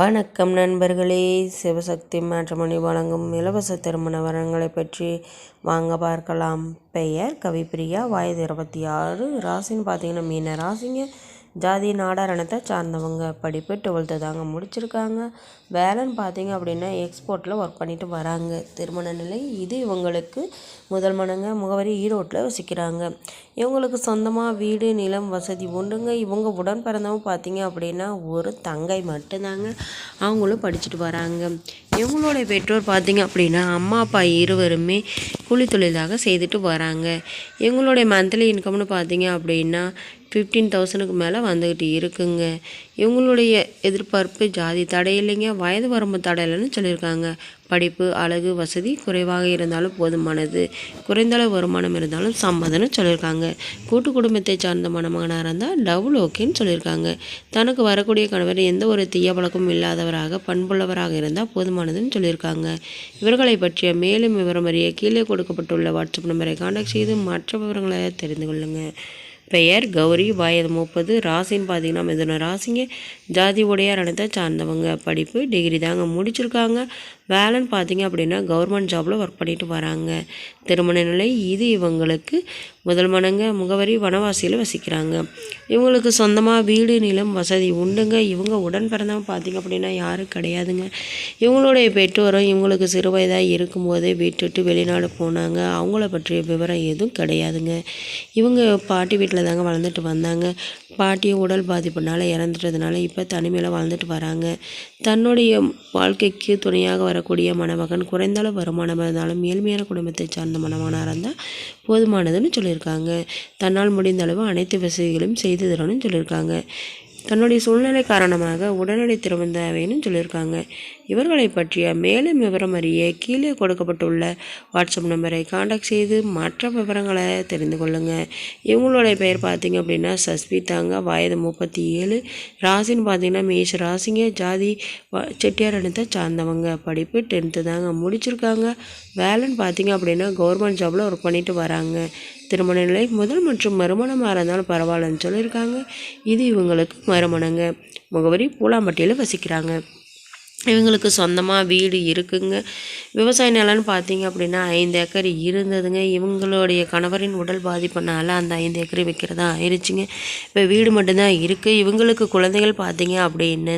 வணக்கம் நண்பர்களே, சிவசக்தி மேட்ரிமோனி வழங்கும் இலவச திருமண வரங்களை பற்றி வாங்க பார்க்கலாம். பெயர் கவிப்பிரியா, வயது 26, ராசின்னு பார்த்தீங்கன்னா மீன ராசிங்க. ஜாதி நாடார் இனத்தை சார்ந்தவங்க. படிப்பு 12th தாங்க முடிச்சிருக்காங்க. வேலைன்னு பார்த்தீங்க அப்படின்னா எக்ஸ்போர்ட்டில் ஒர்க் பண்ணிட்டு வராங்க. திருமண நிலை இது இவங்களுக்கு முதல் மனங்க. முகவரி ஈரோட்டில் வசிக்கிறாங்க. இவங்களுக்கு சொந்தமாக வீடு நிலம் வசதி உண்டுங்க. இவங்க உடன் பிறந்தவங்க பார்த்தீங்க அப்படின்னா ஒரு தங்கை மட்டும்தாங்க. அவங்களும் படிச்சுட்டு வராங்க. இவங்களுடைய பெற்றோர் பார்த்தீங்க அப்படின்னா அம்மா அப்பா இருவருமே கூலி தொழிலாக செய்துட்டு வராங்க. இவங்களுடைய மந்த்லி இன்கம்னு பார்த்தீங்க அப்படின்னா 15,000க்கு மேலே வந்துக்கிட்டு இருக்குங்க. இவங்களுடைய எதிர்பார்ப்பு ஜாதி தடை இல்லைங்க, வயது வரம்பு தடை இல்லைன்னு சொல்லியிருக்காங்க. படிப்பு அழகு வசதி குறைவாக இருந்தாலும் போதுமானது, குறைந்தளவு வருமானம் இருந்தாலும் சம்மதம்னு சொல்லியிருக்காங்க. கூட்டு குடும்பத்தை சார்ந்த மணமகனாக இருந்தால் டபுள் ஓகேன்னு சொல்லியிருக்காங்க. தனக்கு வரக்கூடிய கணவர் எந்த ஒரு தீய பழக்கமும் இல்லாதவராக பண்புள்ளவராக இருந்தால் போதுமானதுன்னு சொல்லியிருக்காங்க. இவர்களை பற்றிய மேலும் விவரம் அறிய கீழே கொடுக்கப்பட்டுள்ள வாட்ஸ்அப் நம்பரை கான்டாக்ட் செய்து மற்ற விவரங்களை தெரிந்து கொள்ளுங்கள். பெயர் கௌரி, வயது 30, ராசின்னு பார்த்தீங்கன்னா மிதுன ராசிங்க. ஜாதி உடையார் இனத்தை சார்ந்தவங்க. படிப்பு டிகிரி தாங்க முடிச்சிருக்காங்க. வேலைன்னு பார்த்தீங்க அப்படின்னா கவர்மெண்ட் ஜாபில் ஒர்க் பண்ணிட்டு வராங்க. திருமண நிலை இது இவங்களுக்கு முதல் மனங்க. முகவரி வனவாசியில் வசிக்கிறாங்க. இவங்களுக்கு சொந்தமாக வீடு நிலம் வசதி உண்டுங்க. இவங்க உடன் பிறந்தவங்க பார்த்தீங்க அப்படின்னா யாரும் கிடையாதுங்க. இவங்களுடைய பெற்றோரும் இவங்களுக்கு சிறு வயதாக இருக்கும்போதே விட்டுட்டு வெளிநாடு போனாங்க. அவங்கள பற்றிய விவரம் எதுவும் கிடையாதுங்க. இவங்க பாட்டி வீட்டில் தாங்க வளர்ந்துட்டு வந்தாங்க. பாட்டியும் உடல் பாதிப்புனால இறந்துட்டதுனால இப்போ தனிமையில் வாழ்ந்துட்டு வராங்க. தன்னுடைய வாழ்க்கைக்கு துணையாக வரக்கூடிய மணமகன் குறைந்தளவு வருமானம் இருந்தாலும் ஏழ்மையான குடும்பத்தை சார்ந்த மணமகனாக இருந்தால் போதுமானதுன்னு சொல்லியிருக்காங்க. தன்னால் முடிந்த அளவு அனைத்து வசதிகளையும் செய்து தரணும்னு சொல்லியிருக்காங்க. தன்னுடைய சூழ்நிலை காரணமாக உடனடி திருமணம் தேவைன்னு சொல்லியிருக்காங்க. இவர்களை பற்றிய மேலும் விவரம் அறிய கீழே கொடுக்கப்பட்டுள்ள வாட்ஸ்அப் நம்பரை கான்டாக்ட் செய்து மற்ற விவரங்களை தெரிந்து கொள்ளுங்கள். இவங்களுடைய பெயர் பார்த்தீங்க அப்படின்னா சஸ்மிதாங்க. வயது 37, ராசின்னு பார்த்தீங்கன்னா மேஷ ராசிங்க. ஜாதி செட்டியார் இனத்தை சார்ந்தவங்க. படிப்பு 10th தாங்க முடிச்சிருக்காங்க. வேலைன்னு பார்த்தீங்க அப்படின்னா கவர்மெண்ட் ஜாபில் ஒர்க் பண்ணிட்டு வராங்க. திருமண நிலை முதல் மற்றும் மறுமணமாக இருந்தாலும் பரவாயில்லன்னு சொல்லியிருக்காங்க. இது இவங்களுக்கு மறுமணங்க. முகவரி பூலாம்பட்டியில் வசிக்கிறாங்க. இவங்களுக்கு சொந்தமாக வீடு இருக்குங்க. விவசாய நிலம்னு பார்த்தீங்க அப்படின்னா 5 ஏக்கர் இருந்ததுங்க. இவங்களுடைய கணவரின் உடல் பாதிப்புனால அந்த 5 ஏக்கர் விற்கிறதா ஆயிடுச்சுங்க. இப்போ வீடு மட்டும்தான் இருக்குது. இவங்களுக்கு குழந்தைகள் பார்த்தீங்க அப்படின்னு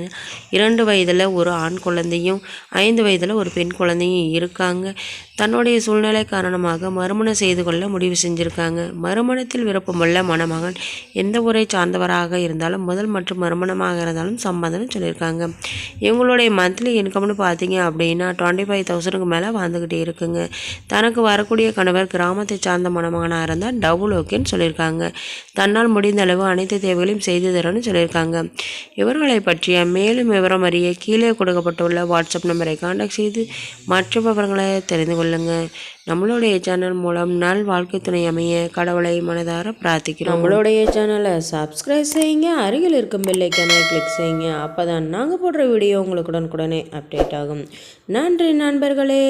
2 வயதில் ஒரு ஆண் குழந்தையும் 5 வயதில் ஒரு பெண் குழந்தையும் இருக்காங்க. தன்னுடைய சூழ்நிலை காரணமாக மறுமணம் செய்து கொள்ள முடிவு செஞ்சுருக்காங்க. மறுமணத்தில் விருப்பமுள்ள மணமகன் எந்த ஊரை சார்ந்தவராக இருந்தாலும் முதல் மற்றும் மறுமணமாக இருந்தாலும் சம்மதம்னு சொல்லியிருக்காங்க. இவங்களுடைய மந்த்லி இன்கம்னு பார்த்தீங்க அப்படின்னா 25,000க்கு மேலே வாழ்ந்துக்கிட்டே இருக்குங்க. தனக்கு வரக்கூடிய கணவர் கிராமத்தை சார்ந்த மணமகனாக இருந்தால் டபுள் ஓகேன்னு சொல்லியிருக்காங்க. தன்னால் முடிந்த அளவு அனைத்து தேவைகளையும் செய்து தரணும்னு சொல்லியிருக்காங்க. இவர்களை பற்றிய மேலும் விவரம் அறிய கீழே கொடுக்கப்பட்டுள்ள வாட்ஸ்அப் நம்பரை கான்டாக்ட் செய்து மற்ற விவரங்களை தெரிந்து கொள்ளுங்கள். நம்மளுடைய சேனல் மூலம் நல் வாழ்க்கை துணை அமைய கடவுளை மனதார பிரார்த்திக்கிறோம். நம்மளுடைய சேனலை சப்ஸ்கிரைப் செய்யுங்க, அருகில் இருக்கும் பெல் ஐக்கானை கிளிக் செய்யுங்க. அப்போ தான் நாங்கள் போடுற வீடியோ உங்களுக்கு உடனுக்குடனே அப்டேட் ஆகும். நன்றி நண்பர்களே.